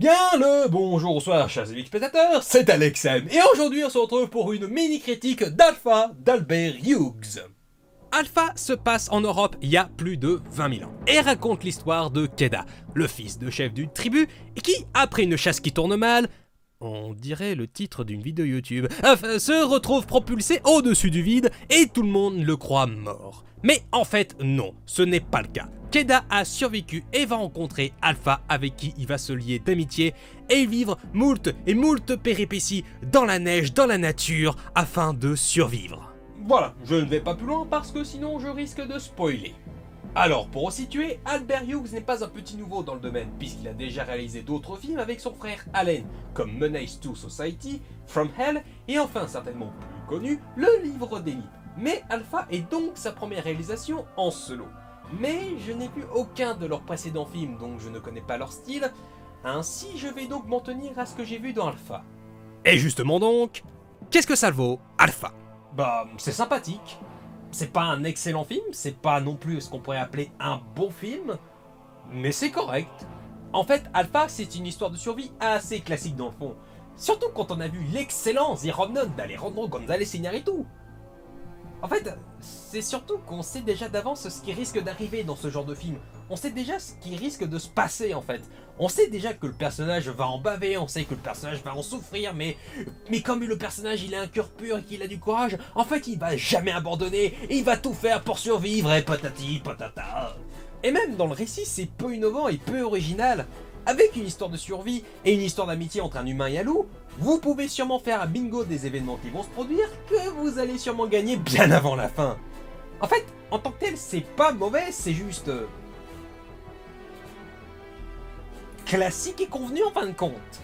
Bien le bonjour, bonsoir, chers amis spectateurs, c'est Alexem, et aujourd'hui on se retrouve pour une mini-critique d'Alpha d'Albert Hughes. Alpha se passe en Europe il y a plus de 20 000 ans, et raconte l'histoire de Keda, le fils de chef d'une tribu, et qui, après une chasse qui tourne mal, on dirait le titre d'une vidéo YouTube, se retrouve propulsé au-dessus du vide, et tout le monde le croit mort. Mais en fait, non, ce n'est pas le cas. Keda a survécu et va rencontrer Alpha avec qui il va se lier d'amitié et vivre moult péripéties dans la neige, dans la nature, afin de survivre. Voilà, je ne vais pas plus loin parce que sinon je risque de spoiler. Alors, pour resituer, Albert Hughes n'est pas un petit nouveau dans le domaine, puisqu'il a déjà réalisé d'autres films avec son frère Allen, comme Menace to Society, From Hell, et enfin, certainement plus connu, Le Livre des Livres. Mais Alpha est donc sa première réalisation en solo. Mais je n'ai vu aucun de leurs précédents films, donc je ne connais pas leur style, ainsi je vais donc m'en tenir à ce que j'ai vu dans Alpha. Et justement donc, qu'est-ce que ça vaut, Alpha? Bah, c'est sympathique. C'est pas un excellent film, c'est pas non plus ce qu'on pourrait appeler un bon film, mais c'est correct. En fait, Alpha, c'est une histoire de survie assez classique dans le fond. Surtout quand on a vu l'excellent The Remnant d'Alejandro González Iñárritu. En fait, c'est surtout qu'on sait déjà d'avance ce qui risque d'arriver dans ce genre de film. On sait déjà ce qui risque de se passer en fait. On sait déjà que le personnage va en baver, on sait que le personnage va en souffrir, mais comme le personnage il a un cœur pur et qu'il a du courage, en fait il va jamais abandonner, et il va tout faire pour survivre, et patati patata. Et même dans le récit, c'est peu innovant et peu original. Avec une histoire de survie et une histoire d'amitié entre un humain et un loup, vous pouvez sûrement faire un bingo des événements qui vont se produire que vous allez sûrement gagner bien avant la fin. En fait, en tant que tel, c'est pas mauvais, c'est juste... classique et convenu en fin de compte.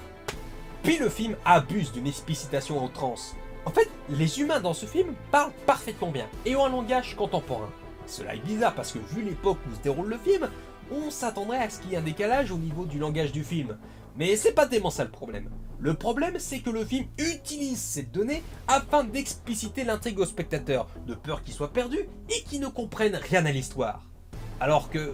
Puis le film abuse d'une explicitation à outrance. En fait, les humains dans ce film parlent parfaitement bien et ont un langage contemporain. Cela est bizarre parce que vu l'époque où se déroule le film, on s'attendrait à ce qu'il y ait un décalage au niveau du langage du film. Mais c'est pas tellement ça le problème. Le problème, c'est que le film utilise cette donnée afin d'expliciter l'intrigue au spectateur, de peur qu'il soit perdu et qu'il ne comprenne rien à l'histoire. Alors que...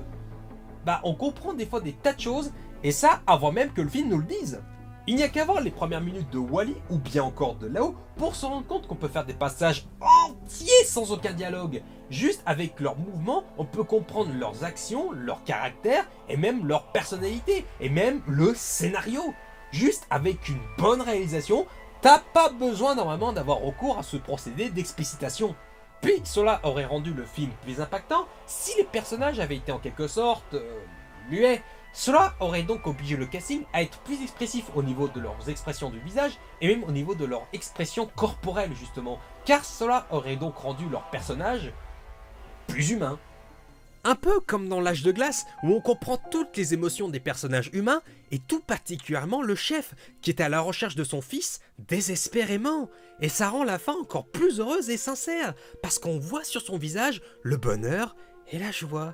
on comprend des fois des tas de choses, et ça avant même que le film nous le dise. Il n'y a qu'à voir les premières minutes de Wall-E ou bien encore de Lao pour se rendre compte qu'on peut faire des passages entiers sans aucun dialogue. Juste avec leurs mouvements, on peut comprendre leurs actions, leur caractère et même leur personnalité et même le scénario. Juste avec une bonne réalisation, t'as pas besoin normalement d'avoir recours à ce procédé d'explicitation. Puis cela aurait rendu le film plus impactant si les personnages avaient été en quelque sorte muets. Cela aurait donc obligé le casting à être plus expressif au niveau de leurs expressions du visage et même au niveau de leur expression corporelle justement, car cela aurait donc rendu leurs personnages plus humains. Un peu comme dans l'âge de glace où on comprend toutes les émotions des personnages humains et tout particulièrement le chef qui est à la recherche de son fils désespérément, et ça rend la fin encore plus heureuse et sincère parce qu'on voit sur son visage le bonheur et la joie.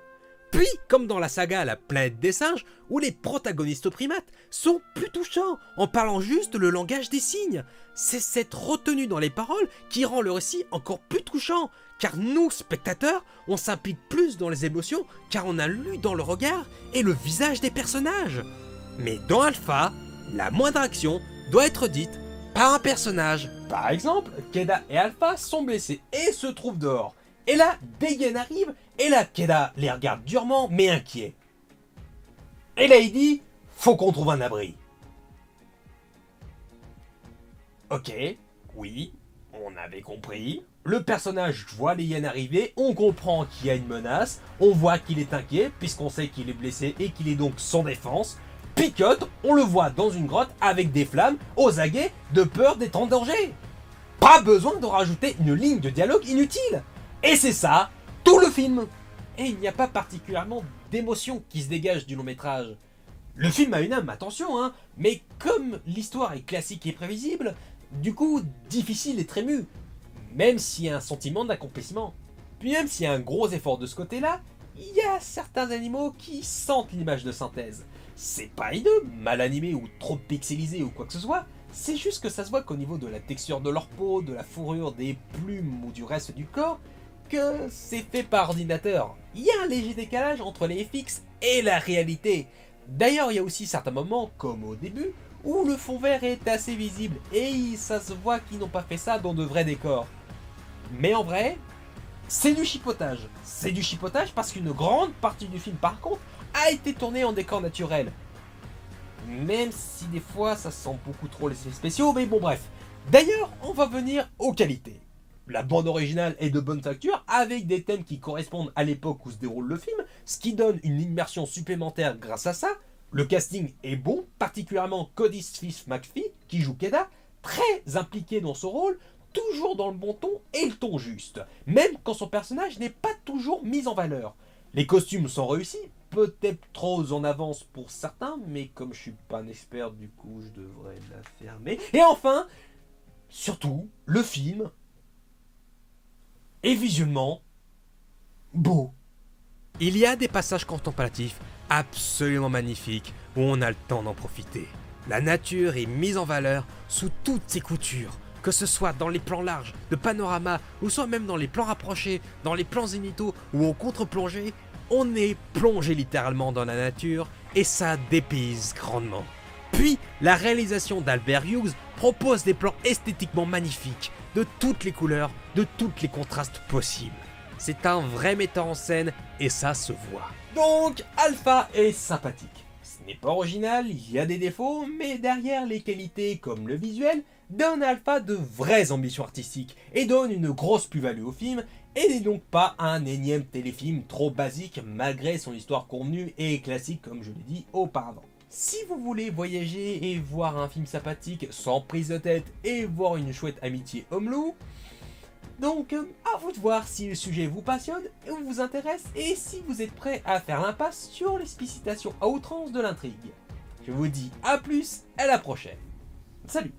Puis, comme dans la saga La planète des singes, où les protagonistes primates sont plus touchants en parlant juste le langage des signes. C'est cette retenue dans les paroles qui rend le récit encore plus touchant, car nous, spectateurs, on s'implique plus dans les émotions car on a lu dans le regard et le visage des personnages. Mais dans Alpha, la moindre action doit être dite par un personnage. Par exemple, Keda et Alpha sont blessés et se trouvent dehors. Et là, Degen arrive, et là, Keda les regarde durement, mais inquiet. Et là, il dit, faut qu'on trouve un abri. Ok, oui, on avait compris. Le personnage voit les hyènes arriver, on comprend qu'il y a une menace, on voit qu'il est inquiet, puisqu'on sait qu'il est blessé et qu'il est donc sans défense. Picote, on le voit dans une grotte avec des flammes, aux aguets, de peur d'être en danger. Pas besoin de rajouter une ligne de dialogue inutile. Et c'est ça, tout le film. Et il n'y a pas particulièrement d'émotion qui se dégage du long métrage. Le film a une âme, attention, mais comme l'histoire est classique et prévisible, du coup, difficile et très mu, même s'il y a un sentiment d'accomplissement. Puis même s'il y a un gros effort de ce côté-là, il y a certains animaux qui sentent l'image de synthèse. C'est pas hideux, mal animé ou trop pixelisé ou quoi que ce soit, c'est juste que ça se voit qu'au niveau de la texture de leur peau, de la fourrure, des plumes ou du reste du corps, que c'est fait par ordinateur. Il y a un léger décalage entre les FX et la réalité. D'ailleurs, il y a aussi certains moments, comme au début, où le fond vert est assez visible et ça se voit qu'ils n'ont pas fait ça dans de vrais décors. Mais en vrai, c'est du chipotage. C'est du chipotage parce qu'une grande partie du film, par contre, a été tournée en décor naturel. Même si des fois ça sent beaucoup trop les effets spéciaux, mais bon bref. D'ailleurs, on va venir aux qualités. La bande originale est de bonne facture, avec des thèmes qui correspondent à l'époque où se déroule le film, ce qui donne une immersion supplémentaire grâce à ça. Le casting est bon, particulièrement Cody Smith McPhee, qui joue Keda, très impliqué dans son rôle, toujours dans le bon ton et le ton juste, même quand son personnage n'est pas toujours mis en valeur. Les costumes sont réussis, peut-être trop en avance pour certains, mais comme je suis pas un expert, du coup je devrais la fermer. Et enfin, surtout, le film est visuellement beau. Il y a des passages contemplatifs absolument magnifiques où on a le temps d'en profiter. La nature est mise en valeur sous toutes ses coutures, que ce soit dans les plans larges, de panorama, ou soit même dans les plans rapprochés, dans les plans zénithaux ou en contre-plongée, on est plongé littéralement dans la nature et ça dépayse grandement. Puis, la réalisation d'Albert Hughes propose des plans esthétiquement magnifiques, de toutes les couleurs, de tous les contrastes possibles. C'est un vrai metteur en scène et ça se voit. Donc, Alpha est sympathique. Ce n'est pas original, il y a des défauts, mais derrière les qualités comme le visuel, donne à Alpha de vraies ambitions artistiques et donne une grosse plus-value au film et n'est donc pas un énième téléfilm trop basique malgré son histoire convenue et classique comme je l'ai dit auparavant. Si vous voulez voyager et voir un film sympathique sans prise de tête et voir une chouette amitié homme-loup, donc à vous de voir si le sujet vous passionne ou vous intéresse et si vous êtes prêt à faire l'impasse sur l'explicitation à outrance de l'intrigue. Je vous dis à plus, à la prochaine. Salut.